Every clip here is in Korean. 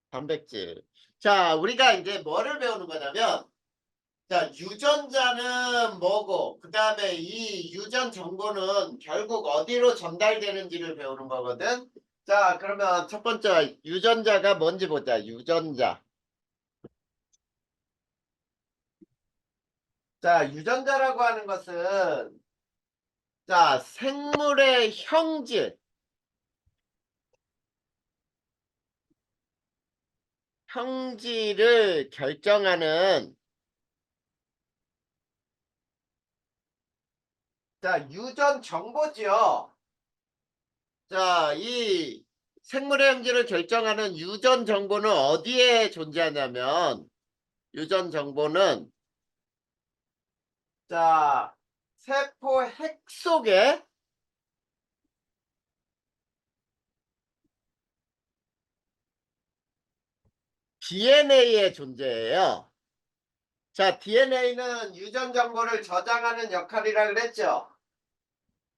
단백질. 자, 우리가 이제 뭐를 배우는 거냐면, 자, 유전자는 뭐고, 그 다음에 이 유전 정보는 결국 어디로 전달되는지를 배우는 거거든. 자, 그러면 첫 번째 유전자가 뭔지 보자. 유전자. 자, 유전자라고 하는 것은, 자, 생물의 형질을 결정하는, 자, 유전 정보지요. 자, 이 생물의 형질을 결정하는 유전 정보는 어디에 존재하냐면, 유전 정보는, 자, 세포 핵 속에 DNA에 존재해요. 자, DNA는 유전 정보를 저장하는 역할이라 그랬죠.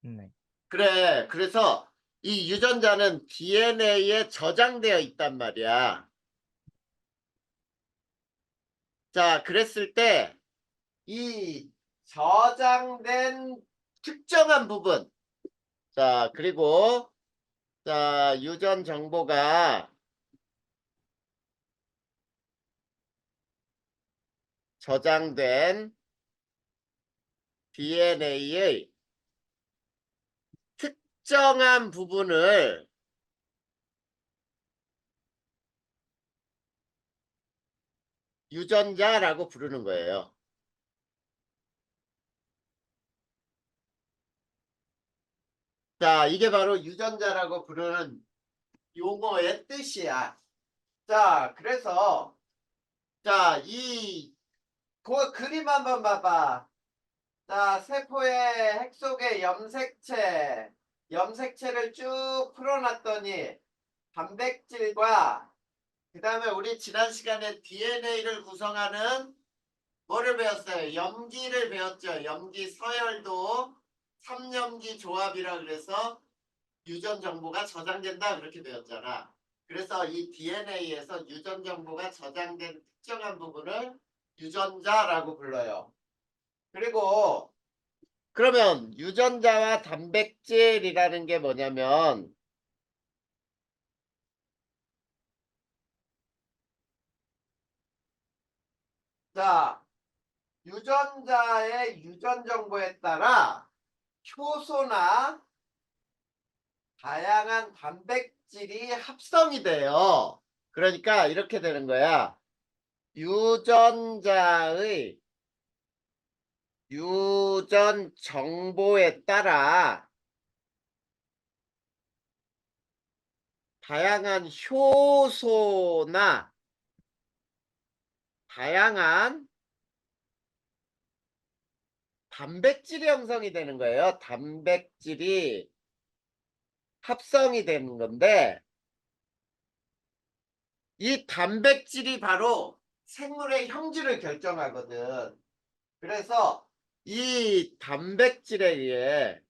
네. 그래, 그래서 이 유전자는 DNA에 저장되어 있단 말이야. 자, 그랬을 때, 이 저장된 특정한 부분, 자, 그리고, 자, 유전 정보가 저장된 DNA의 특정한 부분을 유전자라고 부르는 거예요. 자, 이게 바로 유전자라고 부르는 용어의 뜻이야. 자, 그래서, 자, 그 그림 한번 봐봐. 자, 세포의 핵 속의 염색체를 쭉 풀어놨더니 단백질과 그 다음에 우리 지난 시간에 DNA를 구성하는 뭐를 배웠어요? 염기를 배웠죠. 염기 서열도 3염기 조합이라 그래서 유전 정보가 저장된다 그렇게 배웠잖아. 그래서 이 DNA에서 유전 정보가 저장된 특정한 부분을 유전자라고 불러요. 그리고 그러면 유전자와 단백질이라는 게 뭐냐면, 자, 유전자의 유전 정보에 따라 효소나 다양한 단백질이 합성이 돼요. 그러니까 이렇게 되는 거야. 유전자의 유전 정보에 따라 다양한 효소나 다양한 단백질이 형성이 되는 거예요. 단백질이 합성이 되는 건데, 이 단백질이 바로 생물의 형질을 결정하거든. 그래서 이 단백질에 의해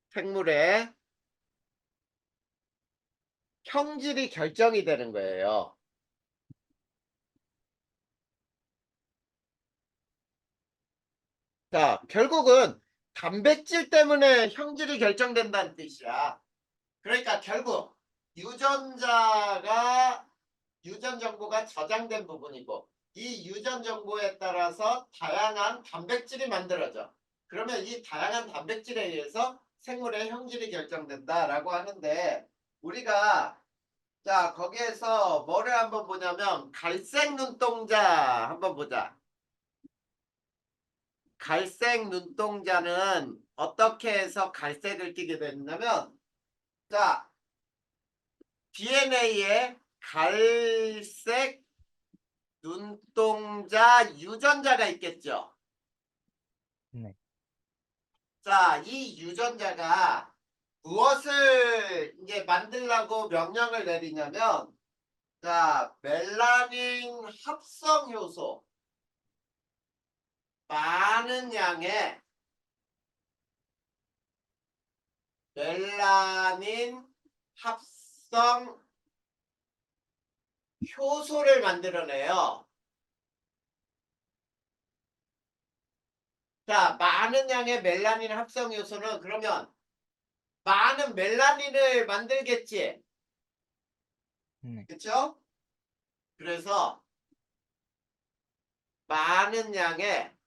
생물의 형질이 결정이 되는 거예요. 자, 결국은 단백질 때문에 형질이 결정된다는 뜻이야. 그러니까 결국 유전자가 유전 정보가 저장된 부분이고, 이 유전 정보에 따라서 다양한 단백질이 만들어져. 그러면 이 다양한 단백질에 의해서 생물의 형질이 결정된다라고 하는데, 우리가 자 거기에서 뭐를 한번 보냐면 갈색 눈동자 한번 보자. 갈색 눈동자는 어떻게 해서 갈색을 띠게 됐냐면, 자, DNA에 갈색 눈동자 유전자가 있겠죠. 네. 자, 이 유전자가 무엇을 이제 만들라고 명령을 내리냐면, 자, 멜라닌 합성 효소 많은 양의 멜라닌 합성 효소를 만들어내요. 자, 많은 양의 멜라닌 합성 요소는 그러면 많은 멜라닌을 만들겠지. 네. 그쵸? 그래서 많은 양의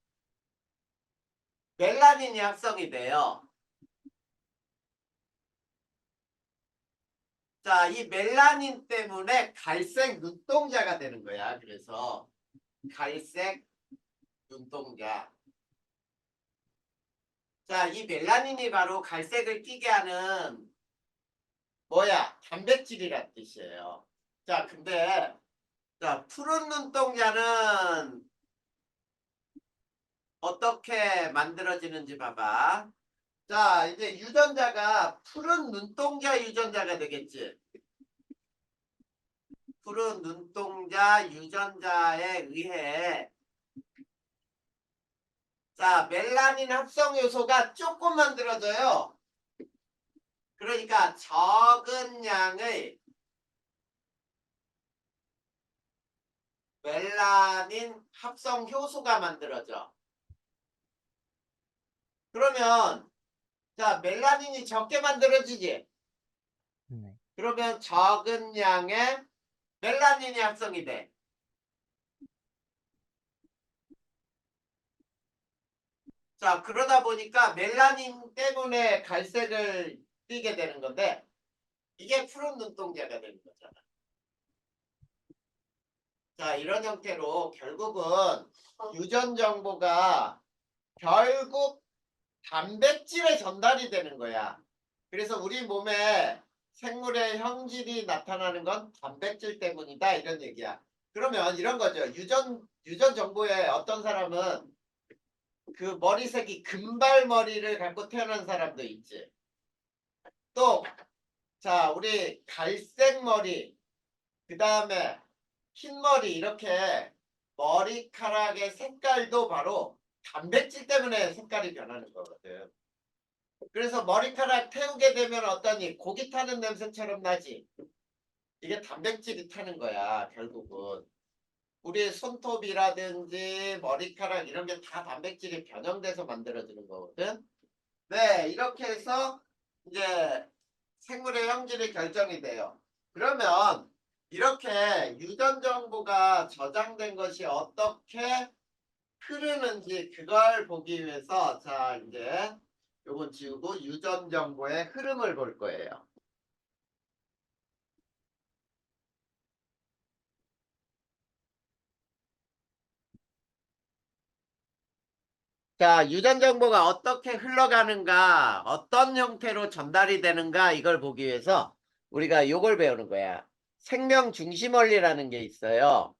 멜라닌이 합성이 돼요. 자, 이 멜라닌 때문에 갈색 눈동자가 되는 거야. 그래서 갈색 눈동자. 자, 이 멜라닌이 바로 갈색을 띠게 하는 뭐야? 단백질이란 뜻이에요. 자, 근데 자, 푸른 눈동자는 어떻게 만들어지는지 봐봐. 자, 이제 유전자가 푸른 눈동자 유전자가 되겠지. 푸른 눈동자 유전자에 의해 자, 멜라닌 합성 요소가 조금 만들어져요. 그러니까 적은 양의 멜라닌 합성 효소가 만들어져. 그러면 자, 멜라닌이 적게 만들어지지. 네. 그러면 적은 양의 멜라닌이 합성이 돼. 자, 그러다 보니까 멜라닌 때문에 갈색을 띠게 되는 건데 이게 푸른 눈동자가 되는 거잖아. 자, 이런 형태로 결국은 유전 정보가 결국 단백질에 전달이 되는 거야. 그래서 우리 몸에 생물의 형질이 나타나는 건 단백질 때문이다 이런 얘기야. 그러면 이런 거죠. 유전 정보에 어떤 사람은 그 머리색이 금발머리를 갖고 태어난 사람도 있지. 또 자, 우리 갈색 머리, 그 다음에 흰머리 이렇게 머리카락의 색깔도 바로 단백질 때문에 색깔이 변하는 거거든. 그래서 머리카락 태우게 되면 어떠니? 고기 타는 냄새처럼 나지. 이게 단백질이 타는 거야, 결국은. 우리 손톱이라든지 머리카락 이런 게 다 단백질이 변형돼서 만들어지는 거거든. 네, 이렇게 해서 이제 생물의 형질이 결정이 돼요. 그러면 이렇게 유전 정보가 저장된 것이 어떻게 흐르는지 그걸 보기 위해서 자, 이제 요건 지우고 유전 정보의 흐름을 볼 거예요. 자, 유전 정보가 어떻게 흘러가는가, 어떤 형태로 전달이 되는가 이걸 보기 위해서 우리가 요걸 배우는 거야. 생명 중심 원리라는 게 있어요.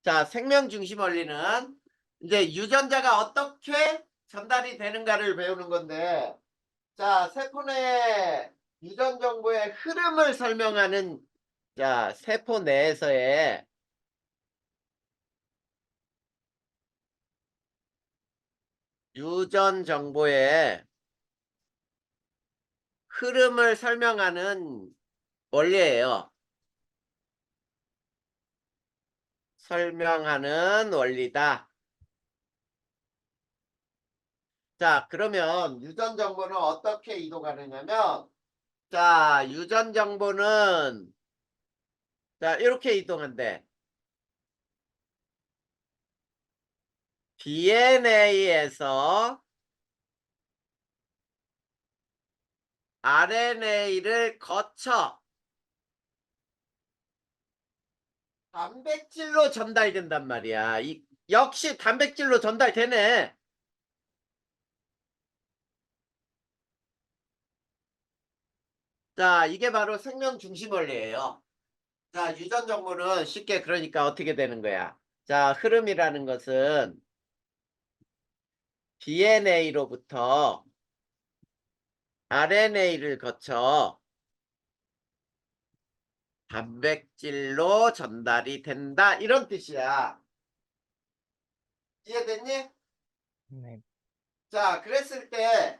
자, 생명 중심 원리는 이제 유전자가 어떻게 전달이 되는가를 배우는 건데, 자, 세포 내 유전 정보의 흐름을 설명하는 자, 세포 내에서의 유전 정보의 흐름을 설명하는 원리예요. 설명하는 원리다. 자, 그러면 유전 정보는 어떻게 이동하느냐면, 자, 유전 정보는 자, 이렇게 이동한대. DNA에서 RNA를 거쳐 단백질로 전달된단 말이야. 역시 단백질로 전달되네. 자, 이게 바로 생명 중심 원리예요. 자, 유전 정보는 쉽게 그러니까 어떻게 되는 거야? 자, 흐름이라는 것은 DNA로부터 RNA를 거쳐 단백질로 전달이 된다. 이런 뜻이야. 이해됐니? 네. 자, 그랬을 때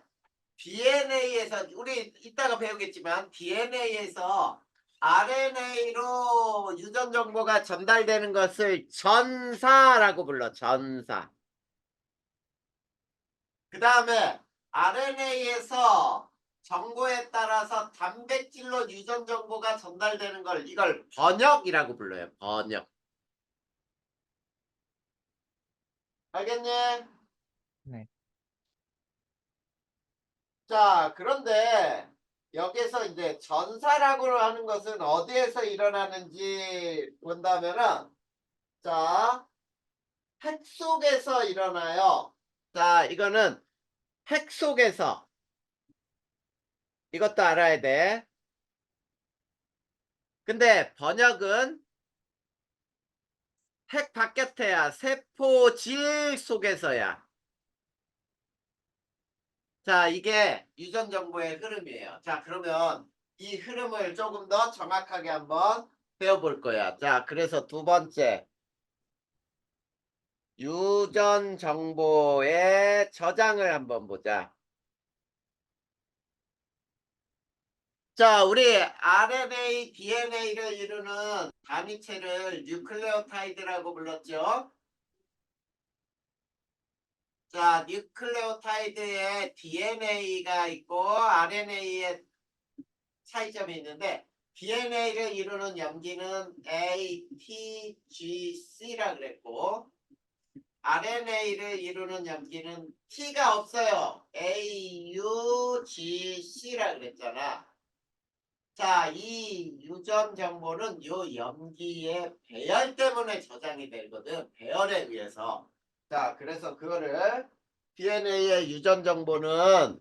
DNA에서 우리 이따가 배우겠지만 DNA에서 RNA로 유전 정보가 전달되는 것을 전사라고 불러. 전사. 그 다음에 RNA에서 정보에 따라서 단백질로 유전 정보가 전달되는 걸 이걸 번역이라고 불러요. 번역. 알겠니? 네. 자, 그런데 여기서 이제 전사라고 하는 것은 어디에서 일어나는지 본다면은 자, 핵 속에서 일어나요. 자, 이거는 핵 속에서 이것도 알아야 돼. 근데 번역은 핵 바깥에야. 세포질 속에서야. 자, 이게 유전 정보의 흐름이에요. 자, 그러면 이 흐름을 조금 더 정확하게 한번 배워볼 거야. 자, 그래서 두 번째. 유전 정보의 저장을 한번 보자. 자, 우리 RNA, DNA를 이루는 단위체를 뉴클레오타이드라고 불렀죠. 자, 뉴클레오타이드에 DNA가 있고 RNA에 차이점이 있는데 DNA를 이루는 염기는 A, T, G, C라 그랬고 RNA를 이루는 염기는 T가 없어요. A, U, G, C라 그랬잖아. 자, 이 유전 정보는 요 염기의 배열 때문에 저장이 되거든. 배열에 의해서. 자, 그래서 그거를 DNA의 유전 정보는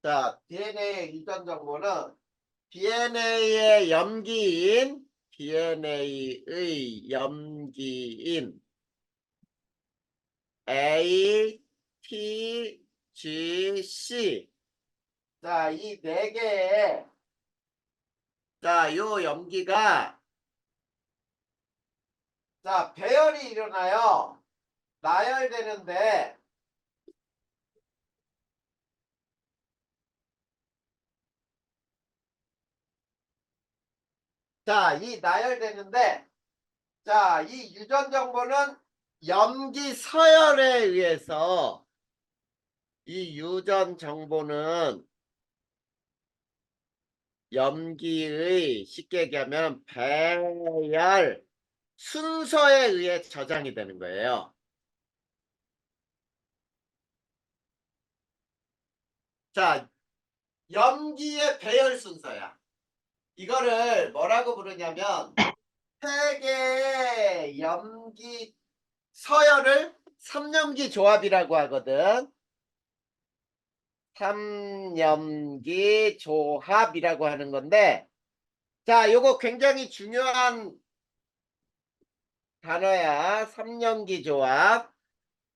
자, DNA의 유전 정보는 DNA의 염기인 DNA의 염기인 A, T, G, C. 자, 이 네 개의 자, 요 염기가 자, 배열이 일어나요. 나열되는데 자, 이 나열되는데 자, 이 유전 정보는 염기 서열에 의해서 이 유전 정보는 염기의 쉽게 얘기하면 배열 순서에 의해 저장이 되는 거예요. 자, 염기의 배열 순서야. 이거를 뭐라고 부르냐면 세개의 염기 서열을 삼염기 조합이라고 하거든. 삼염기 조합이라고 하는 건데 자, 요거 굉장히 중요한 단어야. 삼염기 조합.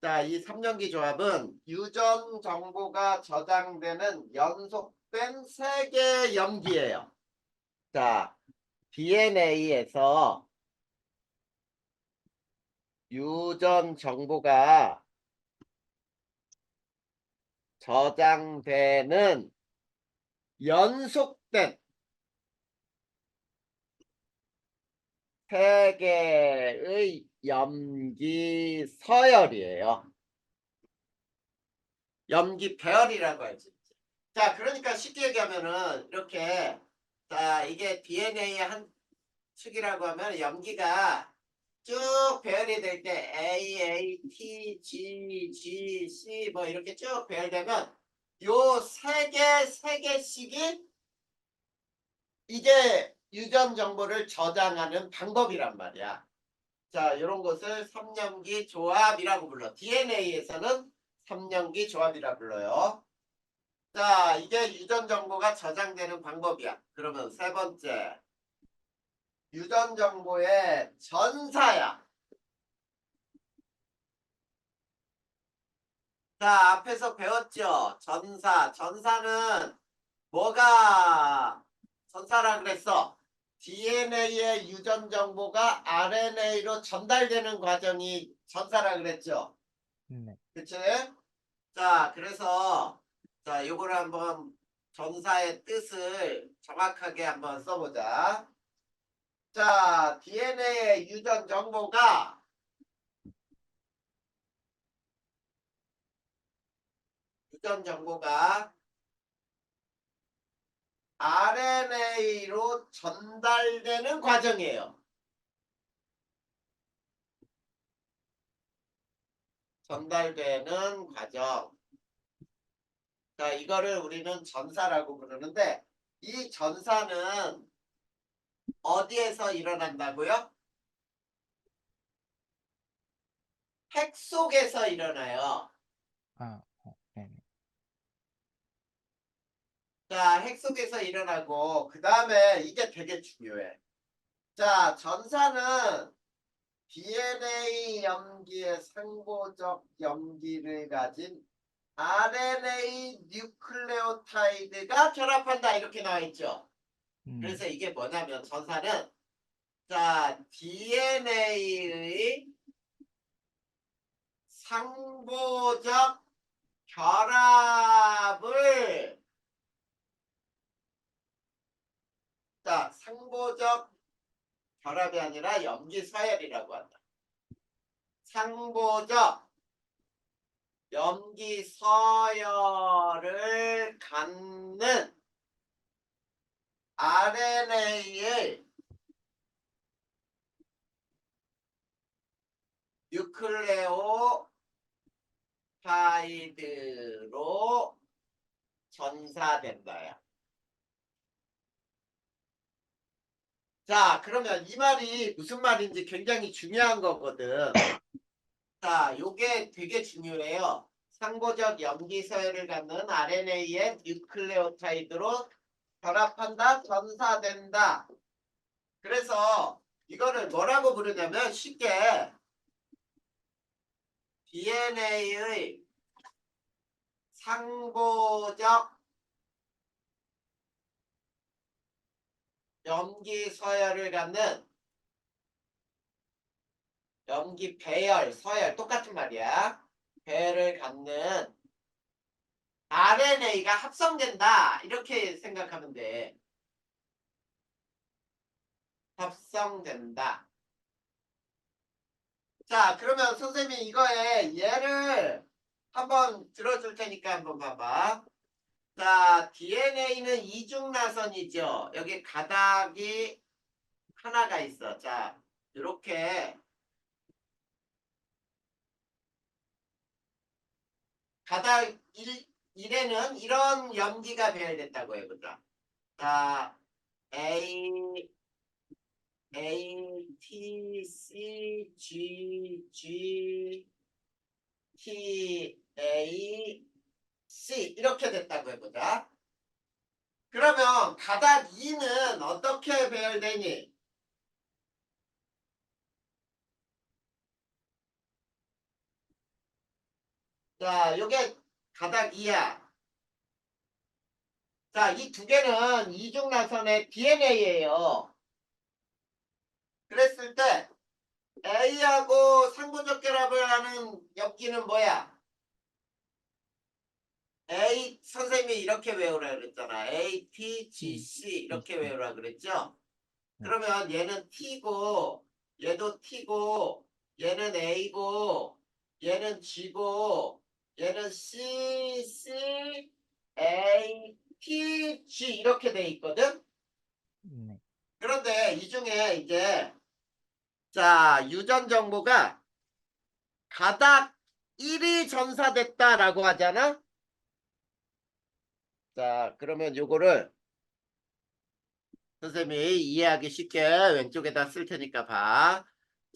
자, 이 삼염기 조합은 유전 정보가 저장되는 연속된 세 개의 염기예요. 자, DNA에서 유전 정보가 저장되는 연속된 세 개의 염기 서열이에요. 염기 배열이라고 하지. 자, 그러니까 쉽게 얘기하면은 이렇게 자, 이게 DNA의 한 축이라고 하면 염기가 쭉 배열이 될 때 A, T, G, G, C 뭐 이렇게 쭉 배열되면 요 세 개씩이 이게 유전 정보를 저장하는 방법이란 말이야. 자, 이런 것을 삼염기 조합이라고 불러. DNA에서는 삼염기 조합이라 불러요. 자, 이게 유전 정보가 저장되는 방법이야. 그러면 세 번째, 유전 정보의 전사야. 자, 앞에서 배웠죠? 전사. 전사는 뭐가 전사라 그랬어? DNA의 유전 정보가 RNA로 전달되는 과정이 전사라 그랬죠. 네. 그치? 자, 그래서 자, 요거를 한번 전사의 뜻을 정확하게 한번 써보자. 자, DNA의 유전 정보가 RNA로 전달되는 과정이에요. 전달되는 과정. 자, 이거를 우리는 전사라고 부르는데 이 전사는 어디에서 일어난다고요? 핵 속에서 일어나요. 아, 네네. 자, 핵 속에서 일어나고 그 다음에 이게 되게 중요해. 자, 전사는 DNA 염기의 상보적 염기를 가진 RNA 뉴클레오타이드가 결합한다 이렇게 나와 있죠. 네. 그래서 이게 뭐냐면 전사는 자, DNA의 상보적 결합을 자, 상보적 결합이 아니라 염기 서열이라고 한다. 상보적 염기 서열을 갖는 RNA의 뉴클레오타이드로 전사된다야. 자, 그러면 이 말이 무슨 말인지 굉장히 중요한 거거든. 자, 요게 되게 중요해요. 상보적 염기 서열을 갖는 RNA의 뉴클레오타이드로 결합한다, 전사된다. 그래서 이거를 뭐라고 부르냐면 쉽게 DNA의 상보적 염기 서열을 갖는 염기 배열, 서열 똑같은 말이야. 배열을 갖는 RNA가 합성된다. 이렇게 생각하면 돼. 합성된다. 자, 그러면 선생님이 이거에 예를 한번 들어줄 테니까 한번 봐봐. 자, DNA는 이중나선이죠. 여기 가닥이 하나가 있어. 자, 이렇게 가닥 1에는 이런 염기가 배열됐다고 해보자. 자, A, T, C, G, T, A, C 이렇게 됐다고 해보자. 그러면 가닥 2는 어떻게 배열되니? 자, 요게 가닥 2야. 자, 이 두 개는 이중나선의 DNA예요. 그랬을 때 A하고 상부적 결합을 하는 엽기는 뭐야? A 선생님이 이렇게 외우라 그랬잖아. A, T, G, C 이렇게 외우라 그랬죠? 네. 그러면 얘는 T고 얘도 T고 얘는 A고 얘는 G고 얘는 C, A, T, G 이렇게 돼 있거든? 네. 그런데 이 중에 이제 자 유전 정보가 가닥 1이 전사됐다라고 하잖아? 자 그러면 요거를 선생님이 이해하기 쉽게 왼쪽에다 쓸 테니까 봐.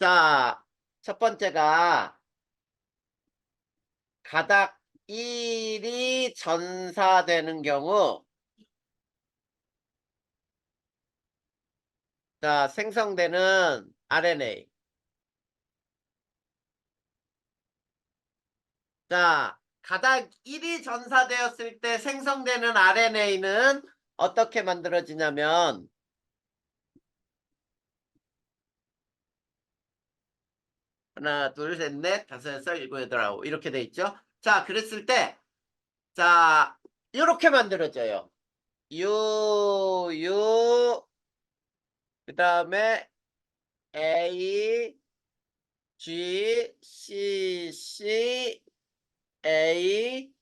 자, 첫 번째가 가닥 1이 전사되는 경우 자, 생성되는 RNA. 자, 가닥 1이 전사되었을 때 생성되는 RNA는 어떻게 만들어지냐면 하나, 둘, 셋, 넷, 다섯, 여섯, 일곱, 여덟, 아홉 이렇게 돼 있죠. 자, 그랬을 때 자, 이렇게 만들어져요. 그 다음에 A, G, C, C, A,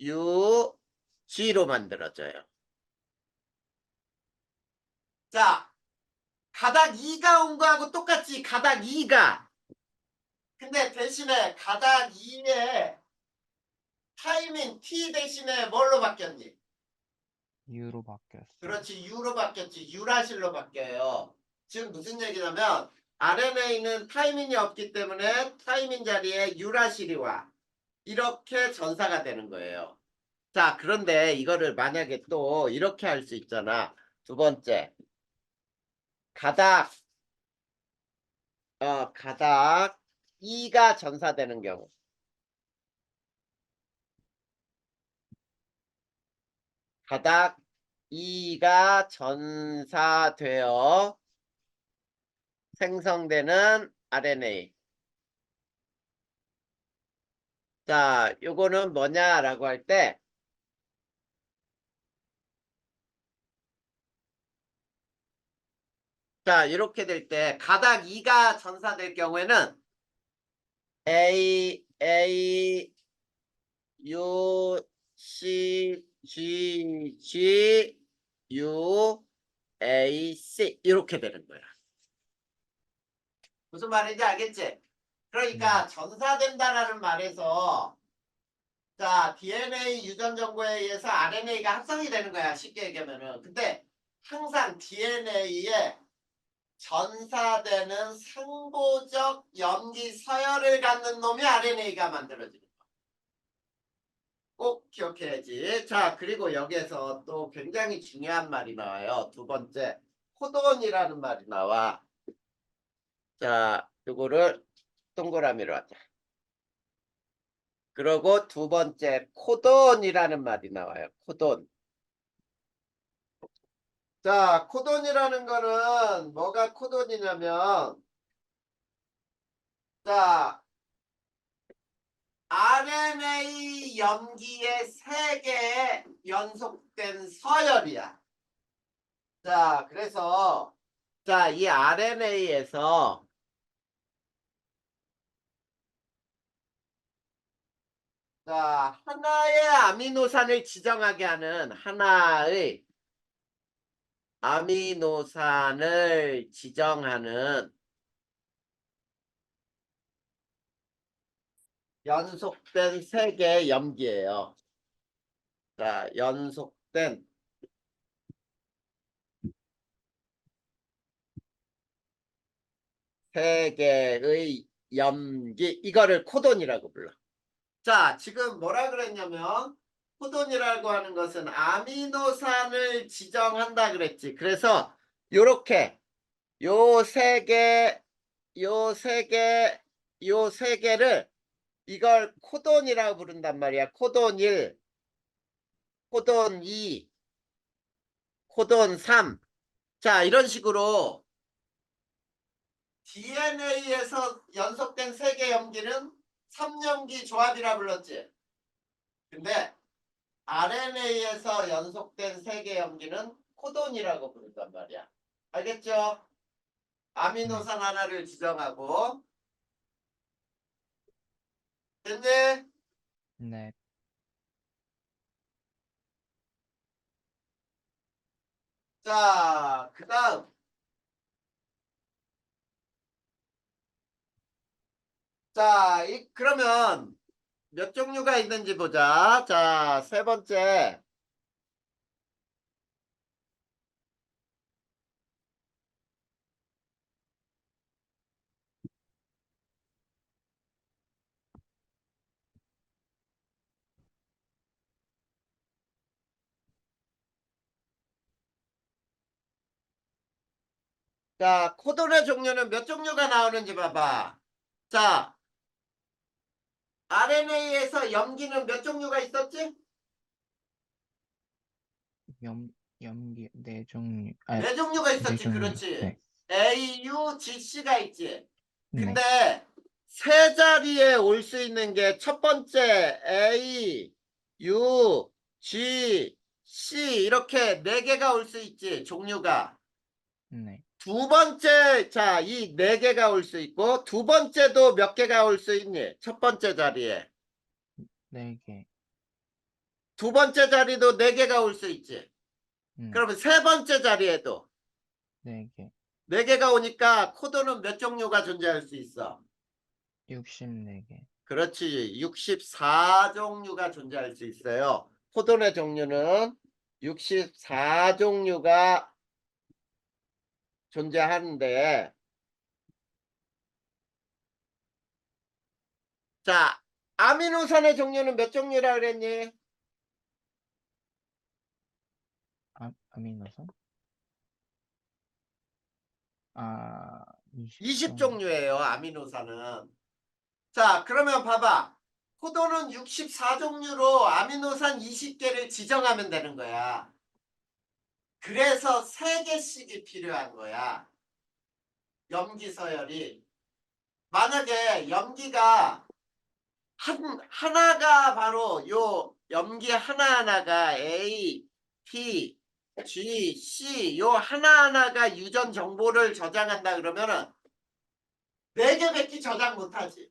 U, G로 만들어져요. 자, 가닥 2가 온 거하고 똑같지, 가닥 2가. 근데 대신에 가닥 2에 타이밍 T 대신에 뭘로 바뀌었니? U로 바뀌었어요. 그렇지, U로 바뀌었지. 유라실로 바뀌어요. 지금 무슨 얘기냐면 RNA는 타이밍이 없기 때문에 타이밍 자리에 유라실이 와. 이렇게 전사가 되는 거예요. 자, 그런데 이거를 만약에 또 이렇게 할 수 있잖아. 두 번째, 가닥, 가닥 2가 전사되는 경우. 가닥 2가 전사되어 생성되는 RNA. 자, 요거는 뭐냐라고 할 때, 자, 이렇게 될 때, 가닥 2가 전사될 경우에는 A, U, C, G, U, A, C. 이렇게 되는 거야. 무슨 말인지 알겠지? 그러니까 전사된다라는 말에서 자, DNA 유전 정보에 의해서 RNA가 합성이 되는 거야. 쉽게 얘기하면은. 근데 항상 DNA에 전사되는 상보적 염기 서열을 갖는 놈이 RNA가 만들어지는 거야. 꼭 기억해야지. 자, 그리고 여기에서 또 굉장히 중요한 말이 나와요. 두 번째, 코돈이라는 말이 나와. 자, 요거를 동그라미로 하자. 그리고 두 번째, 코돈이라는 말이 나와요. 코돈. 자, 코돈이라는 거는 뭐가 코돈이냐면, 자, RNA 염기의 3개의 연속된 서열이야. 자, 그래서, 자, 이 RNA에서, 자, 하나의 아미노산을 지정하게 하는 하나의 아미노산을 지정하는 연속된 3개의 염기예요. 자, 연속된 3개의 염기, 이거를 코돈이라고 불러. 자, 지금 뭐라 그랬냐면 코돈이라고 하는 것은 아미노산을 지정한다 그랬지. 그래서 요렇게 요 3개, 요 3개, 요 3개를 이걸 코돈이라고 부른단 말이야. 코돈 1, 코돈 2, 코돈 3. 자, 이런 식으로 DNA에서 연속된 3개 염기는 3염기 조합이라 불렀지. 근데 RNA에서 연속된 3개 염기는 코돈이라고 부른단 말이야. 알겠죠? 네. 아미노산 하나를 지정하고. 됐네? 네. 자, 그 다음. 자, 그러면 몇 종류가 있는지 보자. 자, 세 번째. 자, 코돈의 종류는 몇 종류가 나오는지 봐봐. 자, RNA에서 염기는 몇 종류가 있었지? 염기 4종류. 네 종류가 네 있었지. 종류. 그렇지. 네. A, U, G, C가 있지. 네. 근데 세 자리에 올 수 있는 게 첫 번째 A, U, G, C 이렇게 네 개가 올 수 있지, 종류가. 네. 두 번째, 자, 이 네 개가 올 수 있고, 두 번째도 몇 개가 올 수 있니? 첫 번째 자리에. 4개. 두 번째 자리도 네 개가 올 수 있지. 네. 그러면 세 번째 자리에도 4개. 네 개가 오니까 코드는 몇 종류가 존재할 수 있어? 64개. 그렇지. 64종류가 존재할 수 있어요. 코돈의 종류는 64종류가 존재하는데, 자, 아미노산의 종류는 몇 종류라 그랬니? 아미노산? 아, 20종. 20종류예요, 아미노산은. 자, 그러면 봐봐. 코돈은 64종류로 아미노산 20개를 지정하면 되는 거야. 그래서 3개씩이 필요한 거야. 염기 서열이. 만약에 염기가 하나가 바로 요 염기 하나하나가 A, T, G, C 요 하나하나가 유전 정보를 저장한다 그러면은 4개밖에 저장 못하지.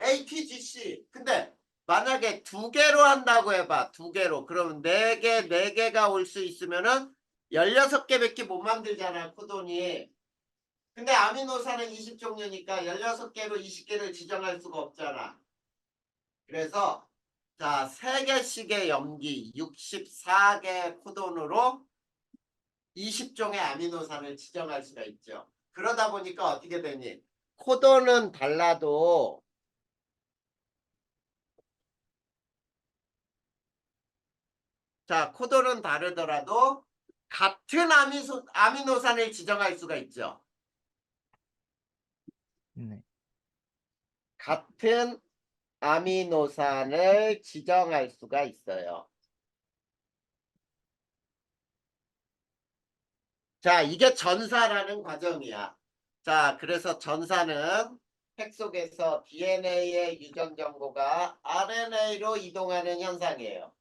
A, T, G, C. 근데 만약에 2개로 한다고 해봐. 2개로. 그러면 4개, 4개가 올 수 있으면은 16개밖에 못 만들잖아, 코돈이. 근데 아미노산은 20종류니까 16개로 20개를 지정할 수가 없잖아. 그래서 자, 3개씩의 염기 64개 코돈으로 20종의 아미노산을 지정할 수가 있죠. 그러다 보니까 어떻게 되니? 코돈은 달라도 자, 코돈은 다르더라도 같은 아미노산을 지정할 수가 있죠. 네. 같은 아미노산을 지정할 수가 있어요. 자, 이게 전사라는 과정이야. 자, 그래서 전사는 핵 속에서 DNA의 유전 정보가 RNA로 이동하는 현상이에요.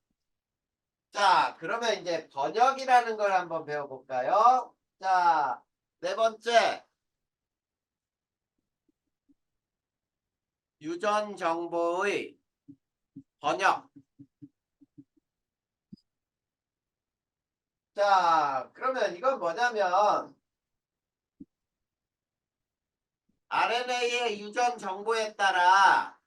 자, 그러면 이제 번역이라는 걸 한번 배워볼까요? 자, 네 번째, 유전 정보의 번역. 자, 그러면 이건 뭐냐면 RNA의 유전 정보에 따라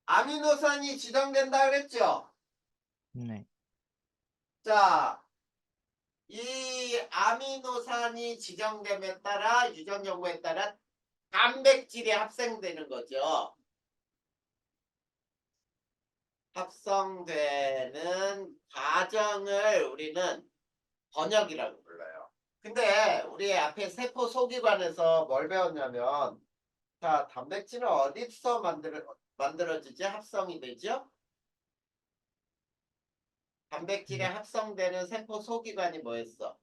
아미노산이 지정된다 그랬죠? 네. 자, 이 아미노산이 지정됨에 따라 유전 정보에 따라 단백질이 합성되는 거죠. 합성되는 과정을 우리는 번역이라고 불러요. 근데 우리 앞에 세포 소기관에서 뭘 배웠냐면 자, 단백질은 어디서 만들어지지? 합성이 되죠? 단백질에 네. 합성되는 세포 소기관이 뭐였어?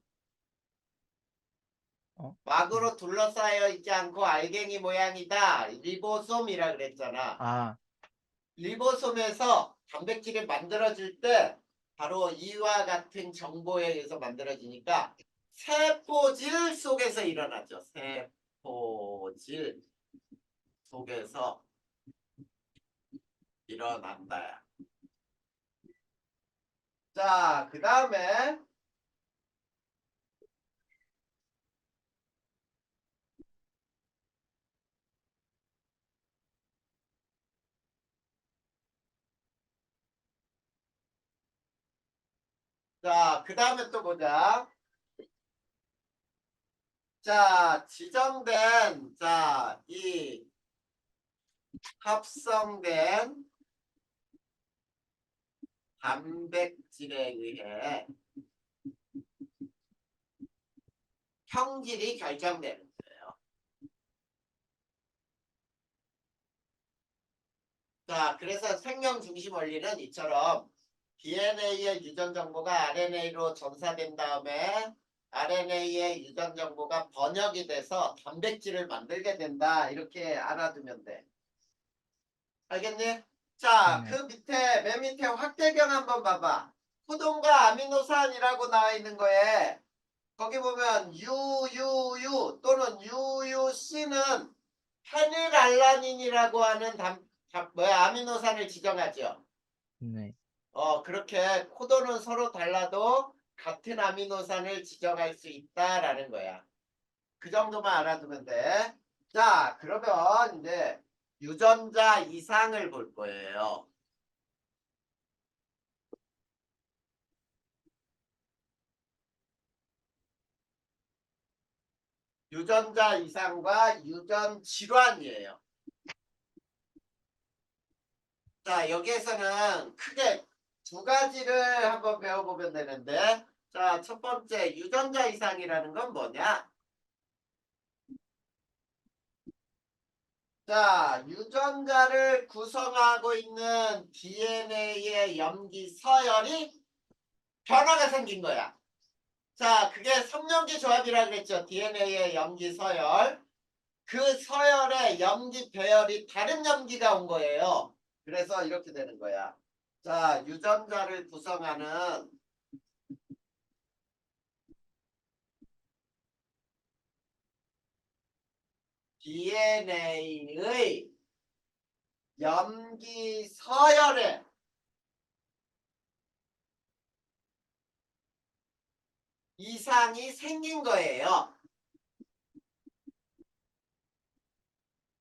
어? 막으로 둘러싸여 있지 않고 알갱이 모양이다. 리보솜이라 그랬잖아. 아, 리보솜에서 단백질이 만들어질 때 바로 이와 같은 정보에 의해서 만들어지니까 세포질 속에서 일어나죠. 세포질 속에서 일어난다. 자, 그 다음에 자, 그 다음에 또 보자. 자, 지정된 이 합성된 단백질에 의해 형질이 결정되는 거예요. 자, 그래서 생명 중심 원리는 이처럼 DNA의 유전 정보가 RNA로 전사된 다음에 RNA의 유전 정보가 번역이 돼서 단백질을 만들게 된다. 이렇게 알아두면 돼. 알겠니? 자, 네. 그 밑에 맨 밑에 확대경 한번 봐봐. 코돈과 아미노산이라고 나와 있는 거에 거기 보면 UUU 또는 UUC는 페닐알라닌이라고 하는 아미노산을 지정하죠. 네. 그렇게 코도는 서로 달라도 같은 아미노산을 지정할 수 있다라는 거야. 그 정도만 알아두면 돼. 자, 그러면 이제 유전자 이상을 볼 거예요. 유전자 이상과 유전 질환이에요. 자, 여기에서는 크게 두 가지를 한번 배워보면 되는데, 자, 첫 번째 유전자 이상이라는 건 뭐냐? 자, 유전자를 구성하고 있는 DNA의 염기 서열이 변화가 생긴 거야. 자, 그게 삼염기 조합이라고 그랬죠. DNA의 염기 서열. 그 서열의 염기 배열이 다른 염기가 온 거예요. 그래서 이렇게 되는 거야. 자, 유전자를 구성하는 DNA의 염기 서열에 이상이 생긴 거예요.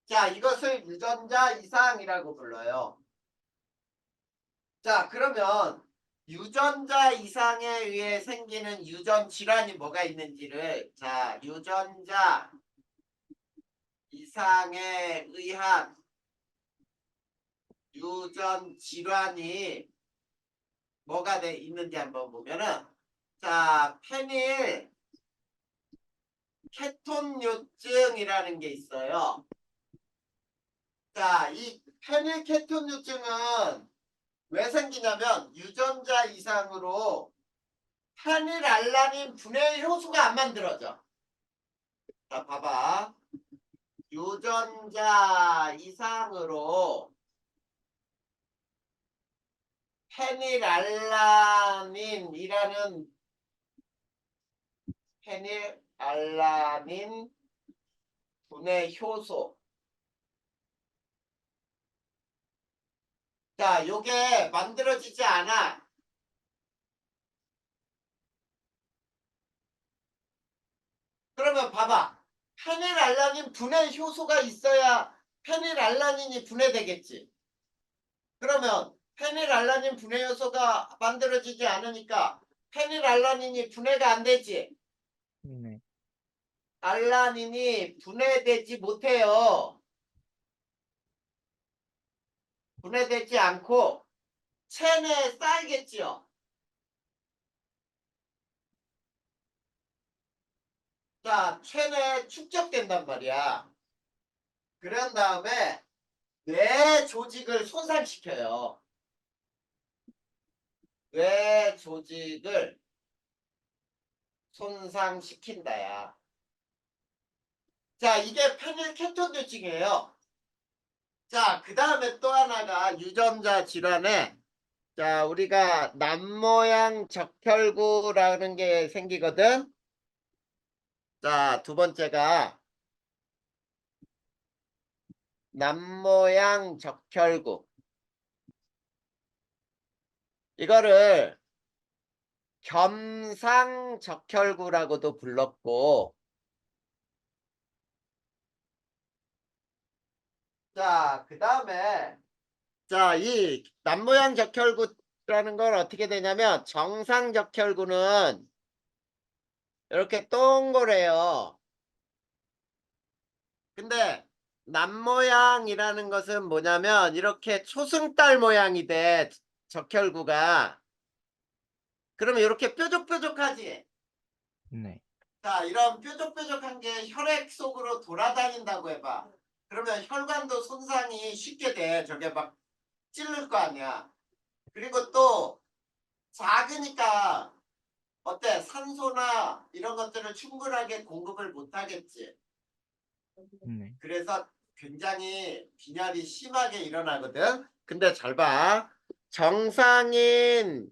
자, 이것을 유전자 이상이라고 불러요. 자, 그러면 유전자 이상에 의해 생기는 유전 질환이 뭐가 있는지를, 자, 유전자 이상에 의한 유전 질환이 뭐가 있는지 한번 보면은, 자, 페닐 케톤요증이라는 게 있어요. 자, 이 페닐 케톤요증은 왜 생기냐면 유전자 이상으로 페닐알라닌 분해 효소가 안 만들어져. 자, 봐봐. 유전자 이상으로 페닐알라닌 분해 효소. 자, 요게 만들어지지 않아. 그러면 봐봐. 페닐알라닌 분해 효소가 있어야 페닐알라닌이 분해되겠지. 그러면 페닐알라닌 분해 효소가 만들어지지 않으니까 페닐알라닌이 분해가 안 되지. 네. 알라닌이 분해되지 못해요. 분해되지 않고 체내에 쌓이겠지요. 자, 체내에 축적된단 말이야. 그런 다음에 뇌 조직을 손상시켜요. 뇌 조직을 손상시킨다야. 자, 이게 페닐케톤류증이에요. 자, 그 다음에 또 하나가 유전자 질환에, 자, 우리가 남모양 적혈구라는 게 생기거든. 자, 두 번째가 남모양 적혈구. 이거를 겸상적혈구라고도 불렀고, 자, 그 다음에, 자, 이 남모양 적혈구라는 건 어떻게 되냐면, 정상적혈구는 이렇게 동그래요. 근데 남모양이라는 것은 뭐냐면, 이렇게 초승달 모양이 돼, 적혈구가. 그러면 이렇게 뾰족뾰족하지? 네. 자, 이런 뾰족뾰족한 게 혈액 속으로 돌아다닌다고 해봐. 그러면 혈관도 손상이 쉽게 돼. 저게 막 찌를 거 아니야. 그리고 또 작으니까 어때? 산소나 이런 것들을 충분하게 공급을 못 하겠지. 네. 그래서 굉장히 빈혈이 심하게 일어나거든. 근데 잘 봐. 정상인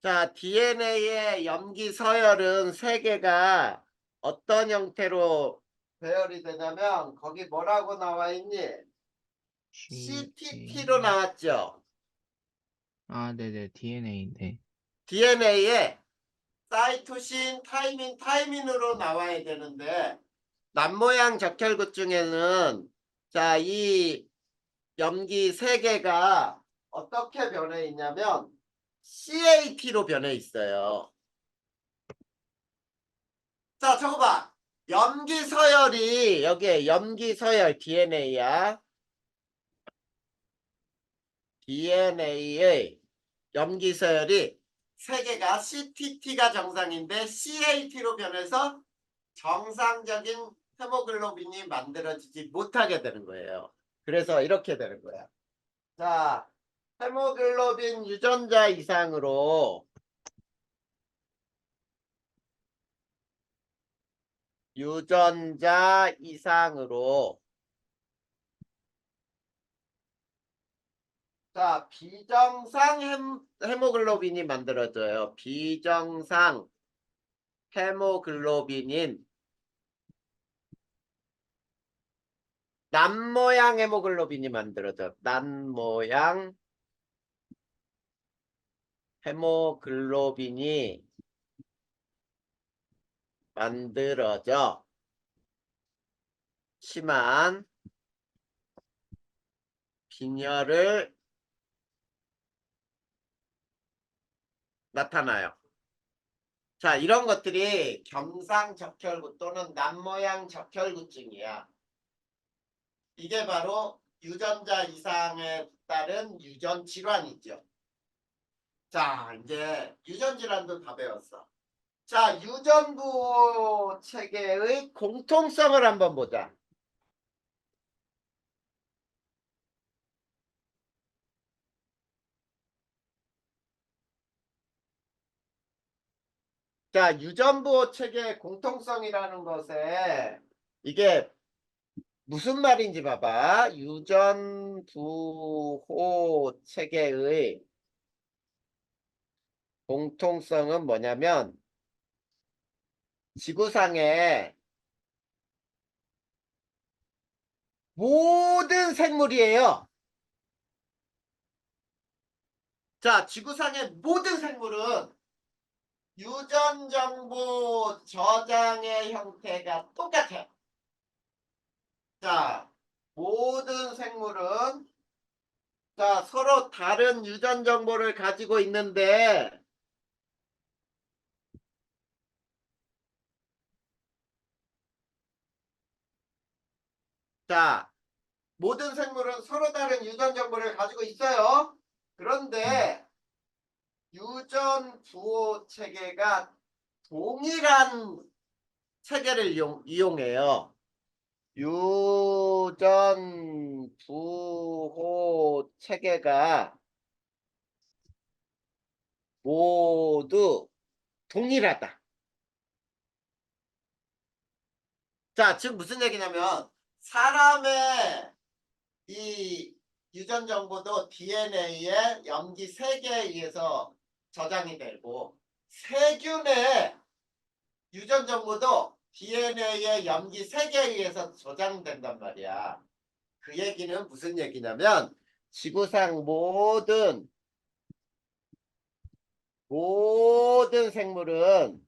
자 DNA의 염기 서열은 세 개가 어떤 형태로 배열이 되냐면 거기 뭐라고 나와 있니? CTT로 나왔죠. 아, 네네. DNA. 네. DNA에 사이토신, 타이민, 타이민으로 나와야 되는데 남모양 적혈구 중에는 자, 이 염기 세 개가 어떻게 변해 있냐면 CAT로 변해 있어요. 자, 저거 봐. 염기 서열이 여기에 염기 서열 DNA야. DNA의 염기 서열이 세 개가 CTT가 정상인데 CAT로 변해서 정상적인 헤모글로빈이 만들어지지 못하게 되는 거예요. 그래서 이렇게 되는 거야. 자, 헤모글로빈 유전자 이상으로 자, 비정상 헤모글로빈이 만들어져요. 비정상 헤모글로빈인 남모양 헤모글로빈이 만들어져. 남모양 헤모글로빈이 만들어져 심한 빈혈을 나타나요. 자, 이런 것들이 gem상적혈구 또는 남모양 적혈구증이야. 이게 바로 유전자 이상에 따른 유전 질환이죠. 자, 이제 유전 질환도 다 배웠어. 자, 유전부 체계의 공통성을 한번 보자. 자, 유전부 체계의 공통성이라는 것에 이게 무슨 말인지 봐봐. 유전부호 체계의 공통성은 뭐냐면 지구상의 모든 생물이에요. 자, 지구상의 모든 생물은 유전 정보 저장의 형태가 똑같아. 자, 모든 생물은 자, 서로 다른 유전 정보를 가지고 있는데 자, 모든 생물은 서로 다른 유전 정보를 가지고 있어요. 그런데 유전 부호 체계가 동일한 체계를 이용해요. 유전 부호 체계가 모두 동일하다. 자, 지금 무슨 얘기냐면 사람의 이 유전 정보도 DNA의 염기 세개에 의해서 저장이 되고 세균의 유전 정보도 DNA의 염기 세개에 의해서 저장된단 말이야. 그 얘기는 무슨 얘기냐면 지구상 모든 생물은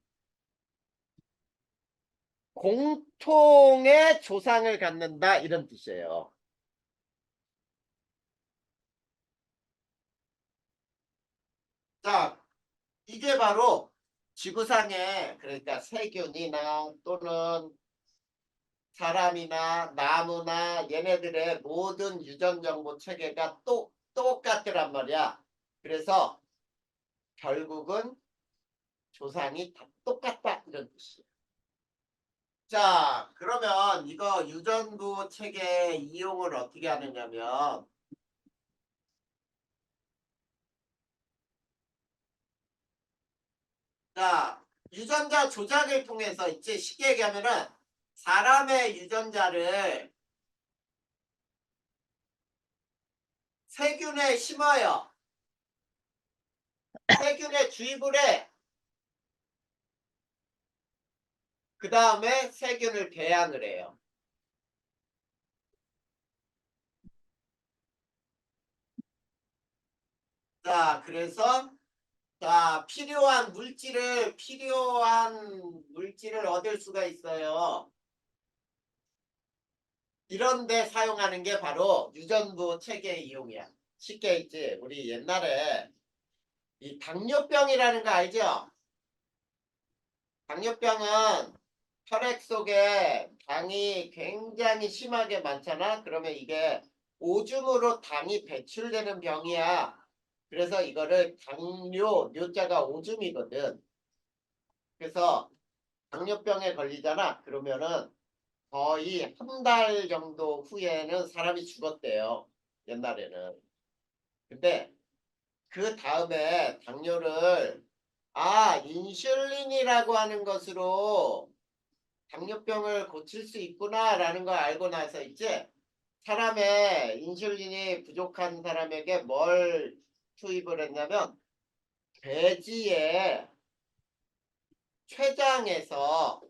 공통의 조상을 갖는다 이런 뜻이에요. 자, 이게 바로 지구상에 그러니까 세균이나 또는 사람이나 나무나 얘네들의 모든 유전 정보 체계가 똑같더란 말이야. 그래서 결국은 조상이 다 똑같다 이런 뜻이야. 자, 그러면 이거 유전부 체계 이용을 어떻게 하느냐면 자, 유전자 조작을 통해서 이제 쉽게 얘기하면은 사람의 유전자를 세균에 심어요. 세균에 주입을 해. 그 다음에 세균을 배양을 해요. 자, 그래서 필요한 물질을 얻을 수가 있어요. 이런 데 사용하는 게 바로 유전부 체계 이용이야. 쉽게 있지. 우리 옛날에 이 당뇨병이라는 거 알죠? 당뇨병은 혈액 속에 당이 굉장히 심하게 많잖아. 그러면 이게 오줌으로 당이 배출되는 병이야. 그래서 이거를 당뇨, 뇨자가 오줌이거든. 그래서 당뇨병에 걸리잖아. 그러면은 거의 한 달 정도 후에는 사람이 죽었대요. 옛날에는. 근데 그 다음에 당뇨를 인슐린이라고 하는 것으로 당뇨병을 고칠 수 있구나라는 걸 알고 나서 이제 사람의 인슐린이 부족한 사람에게 뭘 투입을 했냐면 돼지의 췌장에서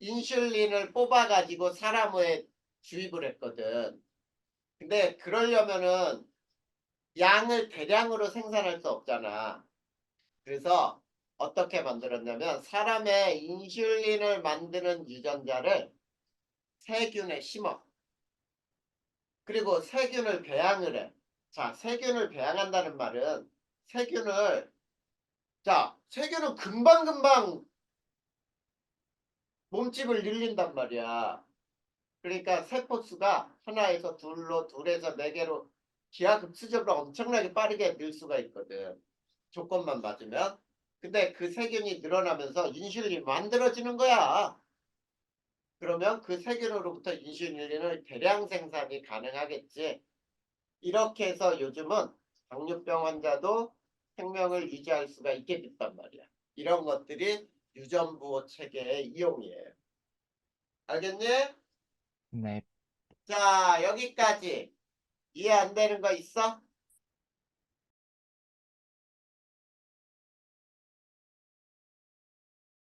인슐린을 뽑아가지고 사람에 주입을 했거든. 근데 그러려면은 양을 대량으로 생산할 수 없잖아. 그래서 어떻게 만들었냐면 사람의 인슐린을 만드는 유전자를 세균에 심어. 그리고 세균을 배양을 해. 자, 세균을 배양한다는 말은 세균을 세균은 금방금방 몸집을 늘린단 말이야. 그러니까 세포수가 하나에서 둘로, 둘에서 네 개로 기하급수적으로 엄청나게 빠르게 늘 수가 있거든. 조건만 맞으면. 근데 그 세균이 늘어나면서 인슐린이 만들어지는 거야. 그러면 그 세균으로부터 인슐린을 대량 생산이 가능하겠지. 이렇게 해서 요즘은 당뇨병 환자도 생명을 유지할 수가 있게 됐단 말이야. 이런 것들이 유전부호 체계의 이용이에요. 알겠니? 네. 자, 여기까지 이해 안 되는 거 있어?